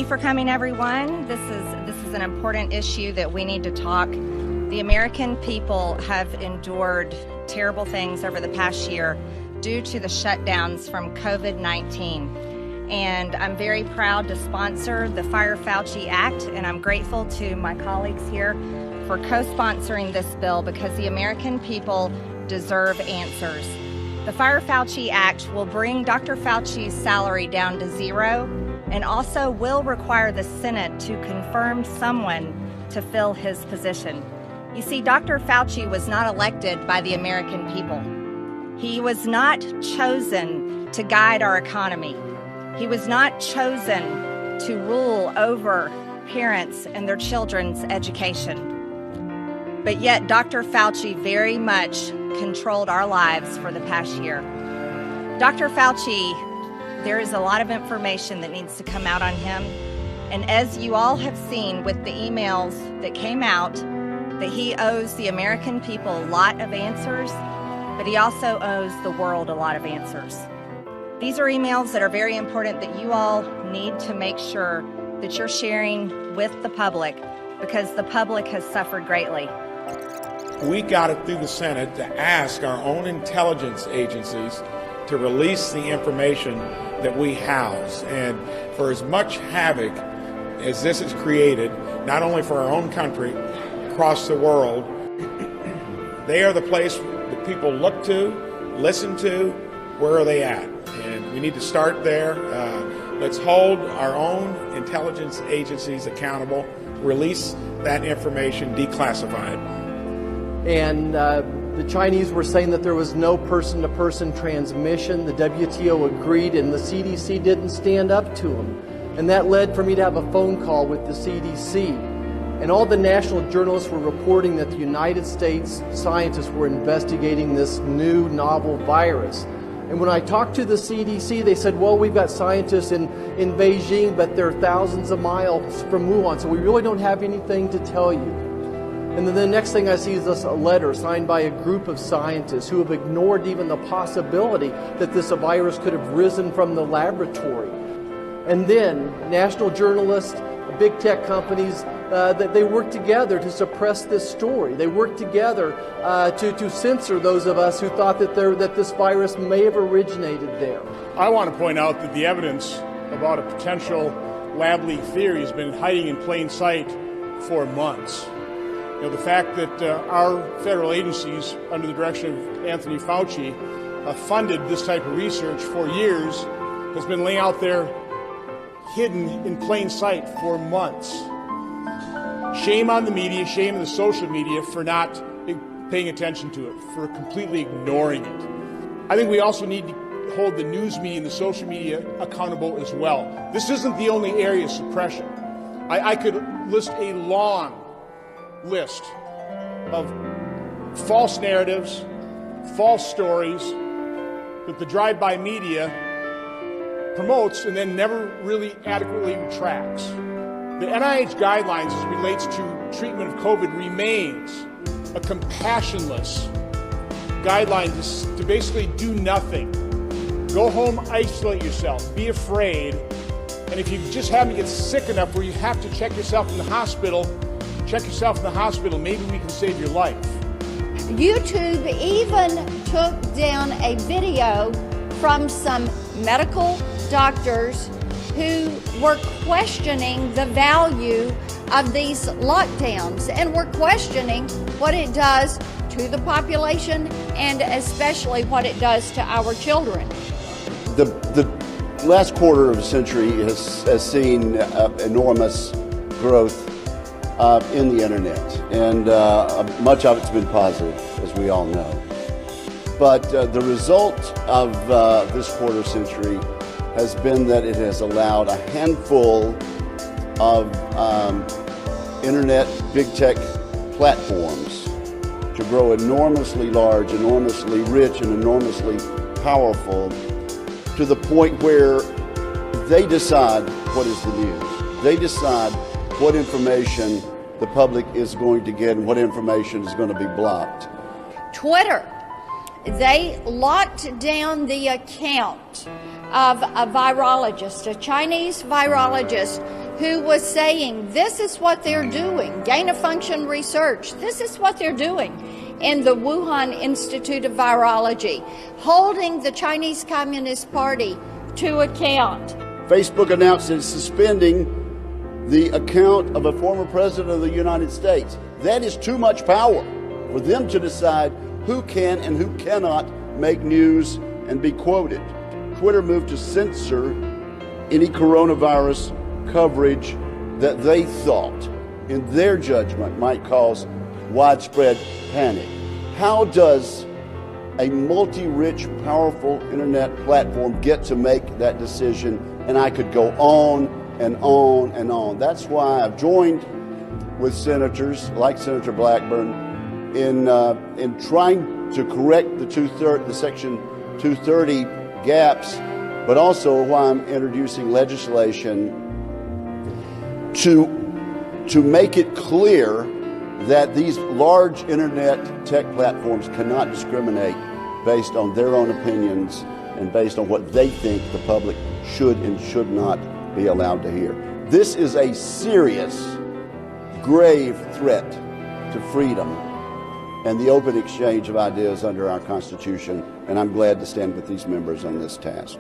you for coming, everyone. This is an important issue that we need to talk. The American people have endured terrible things over the past year due to the shutdowns from COVID-19. And I'm very proud to sponsor the Fire Fauci Act, and I'm grateful to my colleagues here for co-sponsoring this bill because the American people deserve answers. The Fire Fauci Act will bring Dr. Fauci's salary down to zero and also will require the Senate to confirm someone to fill his position. You see, Dr. Fauci was not elected by the American people. He was not chosen to guide our economy. He was not chosen to rule over parents and their children's education. But yet, Dr. Fauci very much controlled our lives for the past year. Dr. Fauci, there is a lot of information that needs to come out on him. And as you all have seen with the emails that came out, that he owes the American people a lot of answers, but he also owes the world a lot of answers. These are emails that are very important that you all need to make sure that you're sharing with the public because the public has suffered greatly. We got it through the Senate to ask our own intelligence agencies to release the information that we house. And for as much havoc as this has created, not only for our own country, across the world, they are the place that people look to, listen to, where are they at? And we need to start there. Let's hold our own intelligence agencies accountable, release that information declassified. And the Chinese were saying that there was no person-to-person transmission. The WTO agreed, and the CDC didn't stand up to them. And that led for me to have a phone call with the CDC. And all the national journalists were reporting that the United States scientists were investigating this new novel virus. And when I talked to the CDC, they said, well, we've got scientists in Beijing, but they're thousands of miles from Wuhan, so we really don't have anything to tell you. And then the next thing I see is this letter signed by a group of scientists who have ignored even the possibility that this virus could have risen from the laboratory. And then national journalists, big tech companies, that they work together to suppress this story. They work together to censor those of us who thought that this virus may have originated there. I want to point out that the evidence about a potential lab leak theory has been hiding in plain sight for months. You know, the fact that our federal agencies, under the direction of Anthony Fauci, funded this type of research for years has been laying out there hidden in plain sight for months. Shame on the media, shame on the social media for not paying attention to it, for completely ignoring it. I think we also need to hold the news media and the social media accountable as well. This isn't the only area of suppression. I could list a long list of false narratives, false stories that the drive-by media promotes and then never really adequately retracts. The NIH guidelines as it relates to treatment of COVID remains a compassionless guideline to basically do nothing. Go home, isolate yourself, be afraid, and if you just happen to get sick enough where you have to check yourself in the hospital, maybe we can save your life. YouTube even took down a video from some medical doctors who were questioning the value of these lockdowns and were questioning what it does to the population and especially what it does to our children. The last quarter of a century has seen enormous growth in the internet, and much of it's been positive, as we all know. But the result of this quarter century has been that it has allowed a handful of internet big tech platforms to grow enormously large, enormously rich, and enormously powerful to the point where they decide what is the news. They decide what information the public is going to get and what information is going to be blocked. Twitter, they locked down the account of a virologist, a Chinese virologist, who was saying this is what they're doing, gain-of-function research, this is what they're doing in the Wuhan Institute of Virology, holding the Chinese Communist Party to account. Facebook announced it's suspending the account of a former president of the United States. That is too much power for them to decide who can and who cannot make news and be quoted. Twitter moved to censor any coronavirus coverage that they thought, in their judgment, might cause widespread panic. How does a multi-rich, powerful internet platform get to make that decision? And I could go on and on and on. That's why I've joined with senators like Senator Blackburn in trying to correct the Section 230 gaps, but also why I'm introducing legislation to make it clear that these large internet tech platforms cannot discriminate based on their own opinions and based on what they think the public should and should not be allowed to hear. This is a serious, grave threat to freedom and the open exchange of ideas under our Constitution, and I'm glad to stand with these members on this task.